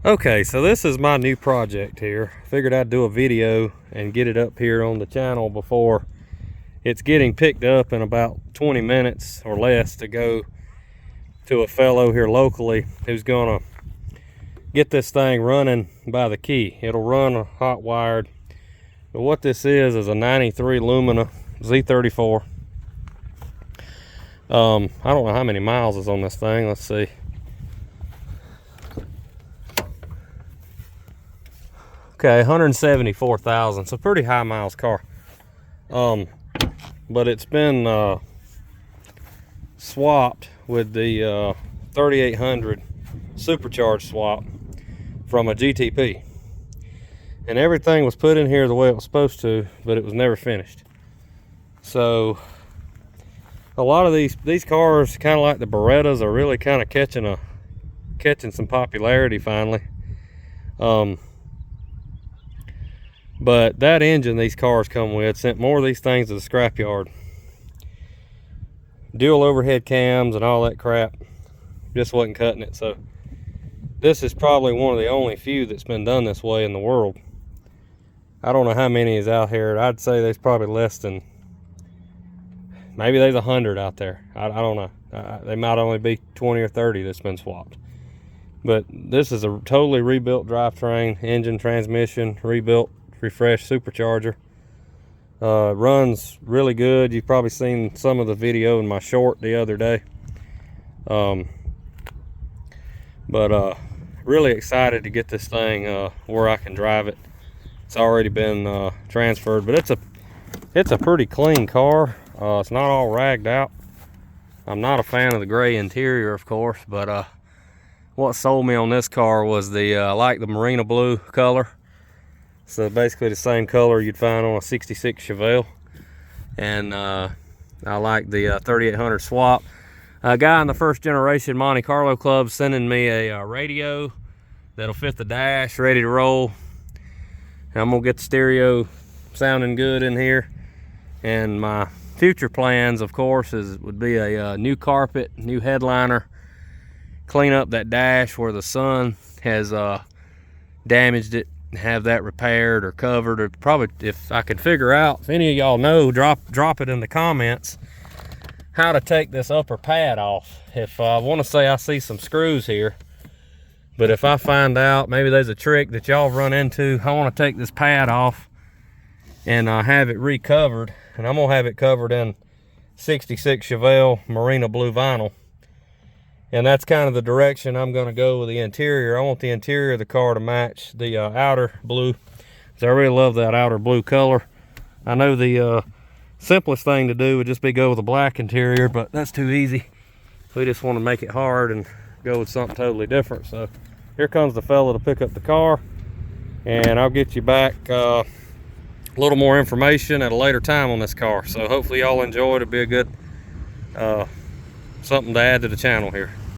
Okay, so this is my new project here. Figured I'd do a video and get it up here on the channel before it's getting picked up in about 20 minutes or less to go to a fellow here locally who's gonna get this thing running by the key. It'll run a hot wired, but what this is a 93 Lumina Z34. I don't know how many miles is on this thing. Let's see. Okay, 174,000, so pretty high miles car. But it's been swapped with the 3800 Supercharged Swap from a GTP. And everything was put in here the way it was supposed to, but it was never finished. So a lot of these cars, kind of like the Berettas, are really kind of catching some popularity finally. But that engine these cars come with sent more of these things to the scrapyard. Dual overhead cams and all that crap just wasn't cutting it. So this is probably one of the only few that's been done this way in the world. I don't know how many is out here. I'd say there's probably less than, maybe there's 100 out there. I don't know. They might only be 20 or 30 that's been swapped. But this is a totally rebuilt drivetrain, engine, transmission, rebuilt, refreshed supercharger. Runs really good. You've probably seen some of the video in my short the other day. Really excited to get this thing where I can drive it. It's already been transferred, but it's a pretty clean car. It's not all ragged out. I'm not a fan of the gray interior, of course, but what sold me on this car was I like the marina blue color. So basically the same color you'd find on a 66 Chevelle. And I like the 3800 swap. A guy in the first generation Monte Carlo club sending me a radio that'll fit the dash, ready to roll. And I'm gonna get the stereo sounding good in here. And my future plans, of course, would be a new carpet, new headliner, clean up that dash where the sun has damaged it, have that repaired or covered, or probably, if I could figure out, if any of y'all know, drop it in the comments how to take this upper pad off. If I want to say I see some screws here, but if I find out maybe there's a trick that y'all run into, I want to take this pad off and have it recovered, and I'm gonna have it covered in 66 Chevelle marina blue vinyl. And that's kind of the direction I'm going to go with the interior. I want the interior of the car to match the outer blue. So I really love that outer blue color. I know the simplest thing to do would just be go with a black interior, but that's too easy. We just want to make it hard and go with something totally different. So here comes the fella to pick up the car, and I'll get you back a little more information at a later time on this car. So hopefully y'all enjoy it. It'll be a good something to add to the channel here.